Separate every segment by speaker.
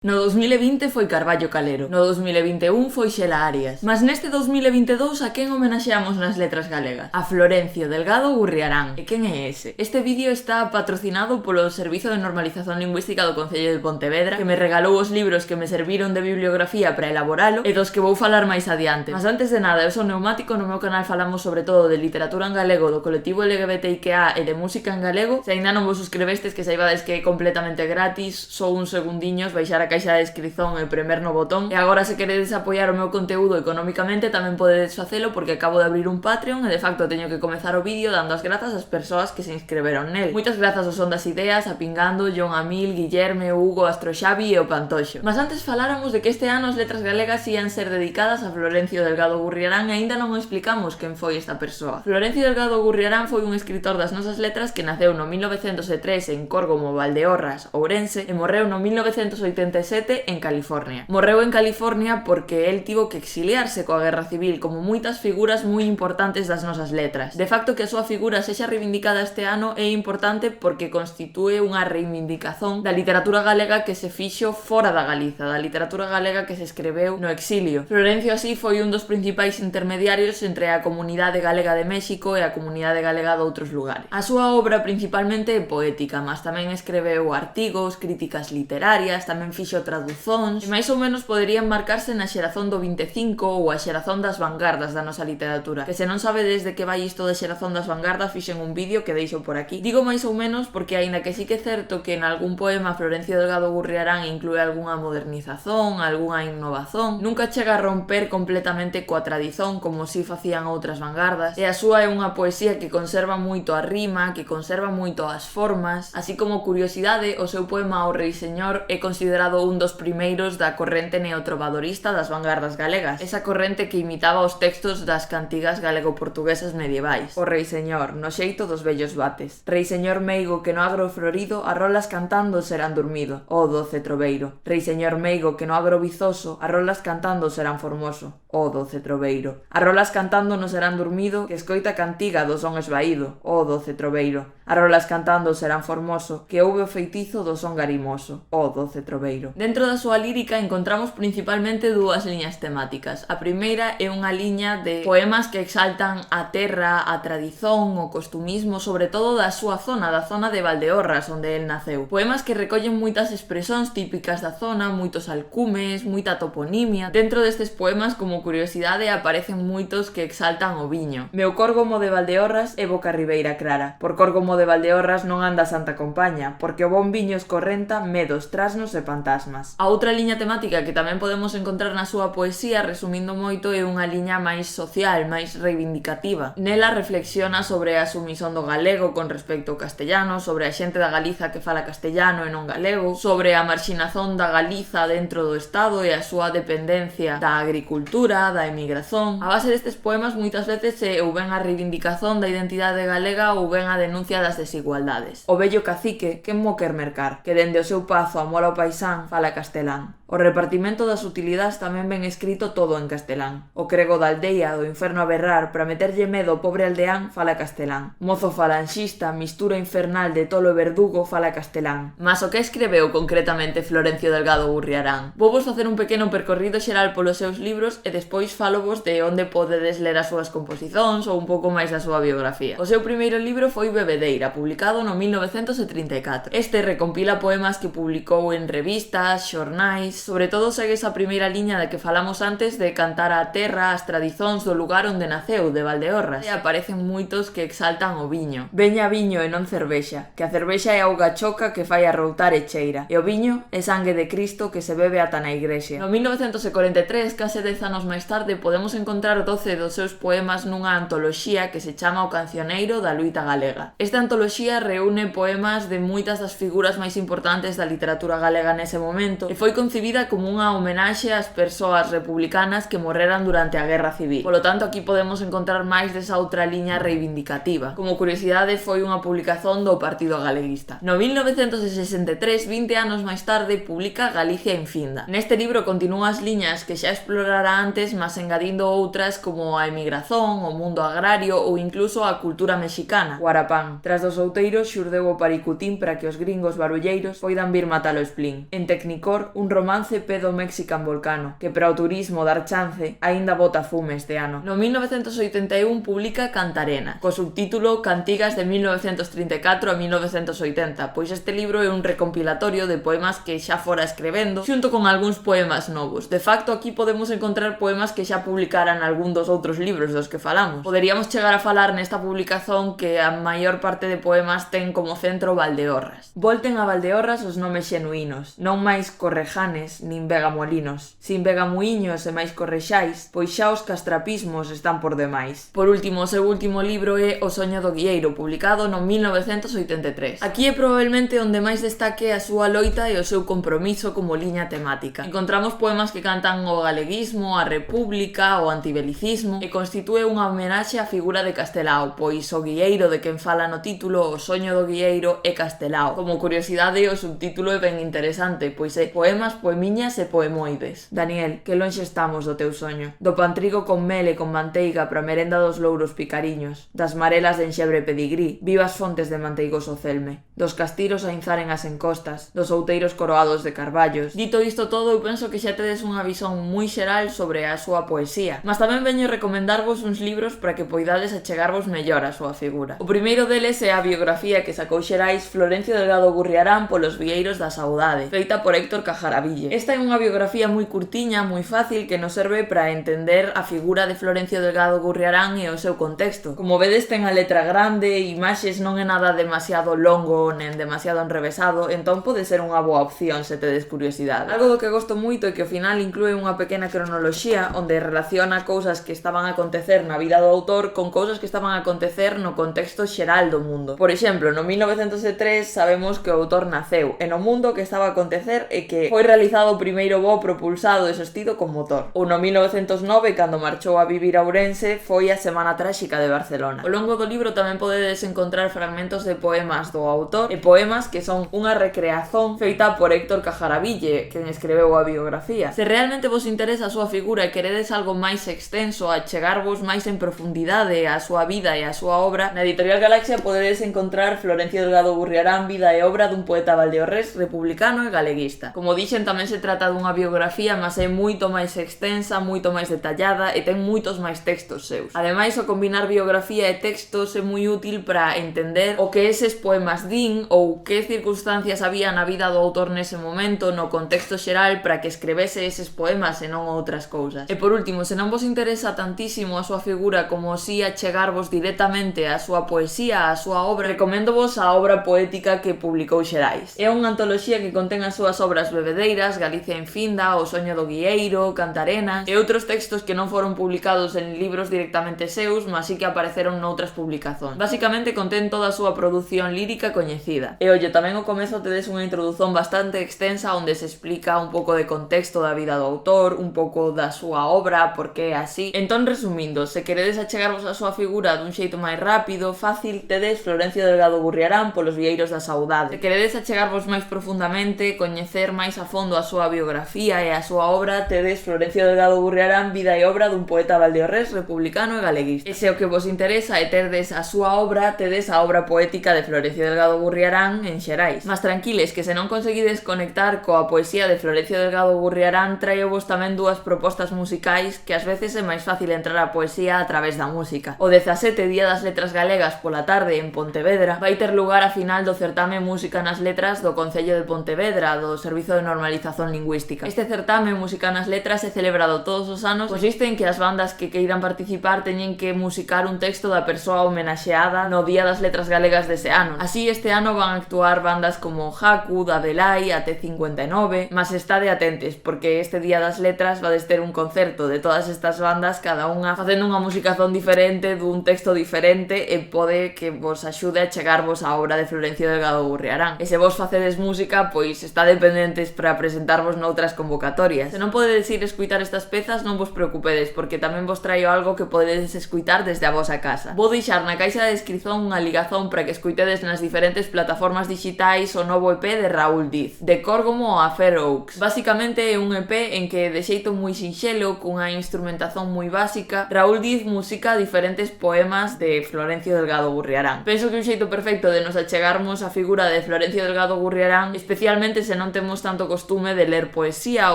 Speaker 1: No 2020 foi Carballo Calero, no 2021 foi Xela Arias, mas neste 2022 a quen homenaxeamos nas letras galegas? A Florencio Delgado Gurriarán. E quen é ese? Este vídeo está patrocinado polo Servizo de Normalización Lingüística do Concello de Pontevedra, que me regalou os libros que me serviron de bibliografía para elaboralo e dos que vou falar máis adiante. Mas antes de nada, eu sou Neumático, no meu canal falamos sobre todo de literatura en galego, do colectivo LGBTIQA e de música en galego. Se ainda non vos suscribestes, que saibades que é completamente gratis, só uns segundiños baixar a caixa de descripción e premer no botón. E agora, se queredes apoiar o meu conteúdo económicamente, tamén podedes facelo, porque acabo de abrir un Patreon e de facto teño que comezar o vídeo dando as grazas ás persoas que se inscreveron nel. Moitas grazas ao Son das Ideas, a Pingando, John Amil, Guillerme, Hugo, Astro Xavi e o Pantoxo. Mas antes faláramos de que este ano as letras galegas ian ser dedicadas a Florencio Delgado Gurriarán e aínda non explicamos quen foi esta persoa. Florencio Delgado Gurriarán foi un escritor das nosas letras que naceu no 1903 en Córgomo, Valdeorras, Ourense, e morreu no 1987 en California. Morreu en California porque el tivo que exiliarse coa Guerra Civil, como moitas figuras moi importantes das nosas letras. De facto, que a súa figura sexa reivindicada este ano é importante porque constitúe unha reivindicación da literatura galega que se fixo fora da Galiza, da literatura galega que se escreveu no exilio. Florencio así foi un dos principais intermediarios entre a comunidade galega de México e a comunidade galega de outros lugares. A súa obra principalmente é poética, mas tamén escreveu artigos, críticas literarias, tamén fixo traducións, e máis ou menos poderían marcarse na xerazón do 25 ou a xerazón das vanguardas da nosa literatura, que se non sabedes de que vai isto da xerazón das vanguardas, fixen un vídeo que deixo por aquí. Digo máis ou menos porque aínda que sí que é certo que en algún poema Florencio Delgado Gurriarán inclúe algunha modernización, algunha innovación, nunca chega a romper completamente coa tradición como si facían outras vanguardas, e a súa é unha poesía que conserva moito a rima, que conserva moito as formas. Así como curiosidade, o seu poema O Rei Señor é considerado un dos primeiros da corrente neotrovadorista das vanguardas galegas, esa corrente que imitaba os textos das cantigas galego-portuguesas medievais. O Rei Señor, no xeito dos vellos bates. Rei Señor meigo que no agro florido a rolas cantando serán dormido, ó doce troveiro. Rei Señor meigo que no agro vizoso a rolas cantando serán formoso, ó doce troveiro. A rolas cantando no serán dormido que escoita cantiga do son esvaído, ó doce troveiro. A rolas cantando serán formoso que ouve o feitizo do son garimoso, ó doce troveiro. Dentro da súa lírica encontramos principalmente dúas liñas temáticas. A primeira é unha liña de poemas que exaltan a terra, a tradición, o costumismo, sobre todo da súa zona, da zona de Valdeorras, onde el naceu. Poemas que recollen moitas expresións típicas da zona, moitos alcumes, moita toponimia. Dentro destes poemas, como curiosidade, aparecen moitos que exaltan o viño. Meu Córgomo de Valdeorras é boca ribeira clara. Por Córgomo de Valdeorras non anda Santa Compaña, porque o bon viño escorrenta medos, trasnos e fantasmas. A outra liña temática que tamén podemos encontrar na súa poesía, resumindo moito, é unha liña máis social, máis reivindicativa. Nela reflexiona sobre a sumisión do galego con respecto ao castellano, sobre a xente da Galiza que fala castellano e non galego, sobre a marxinazón da Galiza dentro do Estado e a súa dependencia da agricultura, da emigración. A base destes poemas moitas veces é ou ben a reivindicación da identidade galega ou ben a denuncia das desigualdades. O vello cacique, quen mo quer mercar, que dende o seu pazo amor ao paisán fala castelán. O repartimento das utilidades tamén ven escrito todo en castelán. O crego da aldea do inferno a berrar para meterlle medo ao pobre aldeán fala castelán. Mozo falanxista, mistura infernal de tolo e verdugo fala castelán. Mas o que escreveu concretamente Florencio Delgado Gurriarán? Vou vos facer un pequeno percorrido xeral polos seus libros e despois falovos de onde podedes ler as súas composicións ou un pouco máis da súa biografía. O seu primeiro libro foi Bebedeira, publicado no 1934. Este recompila poemas que publicou en revistas, xornais. Sobre todo segue esa primeira liña de que falamos antes de cantar a terra, as tradicións do lugar onde naceu, de Valdeorras. E aparecen moitos que exaltan o viño. Veña viño e non cervexa, que a cervexa é auga choca que fai arroutar e cheira. E o viño é sangue de Cristo que se bebe ata na igrexa. No 1943, case 10 anos máis tarde, podemos encontrar 12 dos seus poemas nunha antoloxía que se chama O Cancioneiro da Luita Galega. Esta antoloxía reúne poemas de moitas das figuras máis importantes da literatura galega nese momento e foi concibida como unha homenaxe ás persoas republicanas que morreran durante a Guerra Civil. Polo tanto, aquí podemos encontrar máis desa outra liña reivindicativa. Como curiosidade, foi unha publicación do Partido Galeguista. No 1963, 20 anos máis tarde, publica Galicia infinda. Neste libro continúa as liñas que xa explorara antes, mas engadindo outras como a emigración, o mundo agrario ou incluso a cultura mexicana, Guarapán. Tras dos outeiros xurdeu o paricutín para que os gringos barulleiros poidan vir matalo Splin. En Technicolor, un romance pedo Mexican Volcano, que para o turismo dar chance, aínda bota fume este ano. No 1981 publica Cantarena, co subtítulo Cantigas de 1934 a 1980, pois este libro é un recompilatorio de poemas que xa fora escrevendo, xunto con algúns poemas novos. De facto, aquí podemos encontrar poemas que xa publicaran algún dos outros libros dos que falamos. Poderíamos chegar a falar nesta publicación que a maior parte de poemas ten como centro Valdeorras. Volten a Valdeorras os nomes xenuínos, non máis Correjanes nin Vegamolinos, sin Vegamuíños e máis Correxais, pois xa os castrapismos están por demais. Por último, o seu último libro é O soño do guieiro, publicado no 1983. Aquí é probablemente onde máis destaque a súa loita e o seu compromiso como liña temática. Encontramos poemas que cantan o galeguismo, a república, o antibelicismo, e constitúe unha homenaxe á figura de Castelao, pois o guieiro de quen fala no título, O soño do guieiro, é Castelao. Como curiosidade, o subtítulo é ben interesante, pois é Poemas, poemiñas e poemoides. Daniel, que lonxe estamos do teu soño. Do pantrigo con mel e con manteiga pra merenda dos louros picariños, das marelas de enxebre pedigrí, vivas fontes de manteigoso celme, dos castiros a inzaren as encostas, dos outeiros coroados de carballos. Dito isto todo, eu penso que xa tedes unha visón moi xeral sobre a súa poesía, mas tamén veño recomendarvos uns libros para que poidades achegarvos mellor a súa figura. O primeiro deles é a biografía que sacou Xerais Florencio Delgado Gurriarán polos Vieiros da Saudade, feita por Héctor Cajaraville. Esta é unha biografía moi curtiña, moi fácil, que nos serve para entender a figura de Florencio Delgado Gurriarán e o seu contexto. Como vedes, ten a letra grande, imaxes, non é nada demasiado longo nen demasiado enrevesado, entón pode ser unha boa opción se tedes curiosidade. Algo do que gosto moito é que ao final inclúe unha pequena cronoloxía onde relaciona cousas que estaban a acontecer na vida do autor con cousas que estaban a acontecer no contexto xeral do mundo. Por exemplo, no 1903 sabemos que o autor naceu e no mundo que estaba a acontecer é que foi realizado o primeiro voo propulsado e sostido con motor. Ou no 1909, cando marchou a vivir a Ourense, foi a Semana Tráxica de Barcelona. Ao longo do libro tamén podedes encontrar fragmentos de poemas do autor e poemas que son unha recreación feita por Héctor Cajaraville, quen escreveu a biografía. Se realmente vos interesa a súa figura e queredes algo máis extenso, a chegarvos máis en profundidade a súa vida e a súa obra, na Editorial Galaxia podedes encontrar Florencio Delgado Gurriarán, vida e obra dun poeta valdeorrés, republicano e galeguista. Como dixen, tamén se trata dunha biografía, mas é moito máis extensa, moito máis detallada e ten moitos máis textos seus. Ademais, o combinar biografía e textos é moi útil para entender o que eses poemas din ou que circunstancias había na vida do autor nese momento, no contexto xeral, para que escrevese eses poemas e non outras cousas. E por último, se non vos interesa tantísimo a súa figura como si achegarvos directamente á súa poesía, á súa obra, recoméndovos a obra poética que publicou Xerais. É unha antoloxía que contén as súas obras bebedeiras, Galicia infinda, O soño do guieiro, Cantarenas e outros textos que non foron publicados en libros directamente seus, mas sí que apareceron noutras publicacións. Basicamente contén toda a súa produción lírica coñecida. E ollo, tamén ao comezo tedes unha introdución bastante extensa onde se explica un pouco de contexto da vida do autor, un pouco da súa obra, por que é así. Entón, resumindo, se queredes achegarvos a súa figura dun xeito máis rápido, fácil, tedes Florencio Delgado Gurriarán polos Vieiros da Saudade. Se queredes achegarvos máis profundamente, coñecer máis a fondo a súa biografía e a súa obra, tedes Florencio Delgado Gurriarán, vida e obra dun poeta valdeorrés, republicano e galeguista. E se o que vos interesa é terdes a súa obra, tedes a obra poética de Florencio Delgado Gurriarán en Xerais. Mas tranquiles, que se non conseguides conectar coa poesía de Florencio Delgado Gurriarán, traio-vos tamén dúas propostas musicais que ás veces é máis fácil entrar á poesía a través da música. O 17 Día das Letras Galegas pola tarde en Pontevedra vai ter lugar a final do certame Música nas Letras do Concello de Pontevedra, do Servizo de Normalización Lingüística. Este certame Música nas Letras é celebrado todos os anos, consiste en que as bandas que queiran participar teñen que musicar un texto da persoa homenaxeada no Día das Letras Galegas dese ano. Así, este ano van a actuar bandas como Haku, Dadelai, AT59, mas estade atentes, porque este Día das Letras vades ter un concerto de todas estas bandas, cada unha facendo unha musicazón diferente, dun texto diferente, e pode que vos axude a chegarvos á obra de Florencio Delgado Gurriarán. E se vos facedes música, pois está dependentes para presentarvos noutras convocatorias. Se non podedes ir escuitar estas pezas, non vos preocupedes, porque tamén vos traio algo que podedes escuitar desde a vosa casa. Vou deixar na caixa de descripción unha ligazón para que escuitedes nas diferentes plataformas digitais o novo EP de Raúl Diz, de Córgomo a Fair Oaks. Basicamente é un EP en que, de xeito moi sinxelo, cunha instrumentación moi básica, Raúl Diz musica diferentes poemas de Florencio Delgado Gurriarán. Gurriarán. Penso que un xeito perfecto de nos achegarmos a figura de Florencio Delgado Gurriarán, especialmente se non temos tanto costume de ler poesía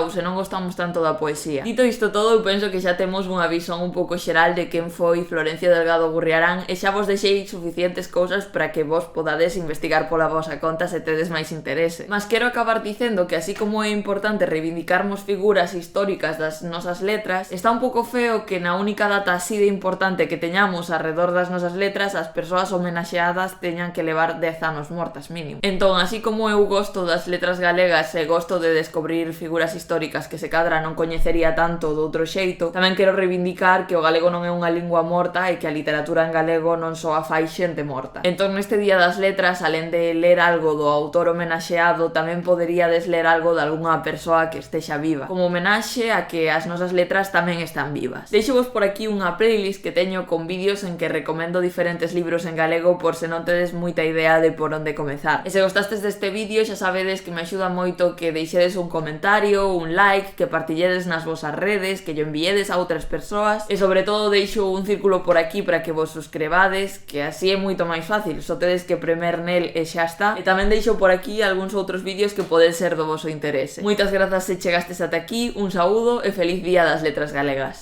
Speaker 1: ou se non gostamos tanto da poesía. Dito isto todo, eu penso que xa temos unha visón un pouco xeral de quen foi Florencio Delgado Gurriarán e xa vos deixei suficientes cousas para que vos podades investigar pola vosa conta se tedes máis interese. Mas quero acabar dicendo que así como é importante reivindicarmos figuras históricas das nosas letras, está un pouco feo que na única data así de importante que teñamos alrededor das nosas letras as persoas homenaxeadas teñan que levar 10 anos mortas mínimo. Entón, así como eu gosto das letras galegas e gosto de descobrir figuras históricas que se cadra non coñecería tanto do outro xeito, tamén quero reivindicar que o galego non é unha lingua morta e que a literatura en galego non só a fai xente morta. Entón, neste Día das Letras, alén de ler algo do autor homenaxeado, tamén poderíades ler algo de algunha persoa que estexa viva, como homenaxe a que as nosas letras tamén están vivas. Deixovos por aquí unha playlist que teño con vídeos en que recomendo diferentes libros en galego por se non tedes moita idea de por onde comezar. E se gostastes deste vídeo, xa sabedes que me axuda moito que deixedes un comentario, un like, que partilledes nas vosas redes, que yo enviedes a outras persoas e sobre todo deixo un círculo por aquí para que vos suscribades, que así é moito máis fácil, só tedes que premer nel e xa está. E tamén deixo por aquí algúns outros vídeos que poden ser do voso interese. Moitas grazas se chegastes ata aquí, un saúdo e feliz Día das Letras Galegas.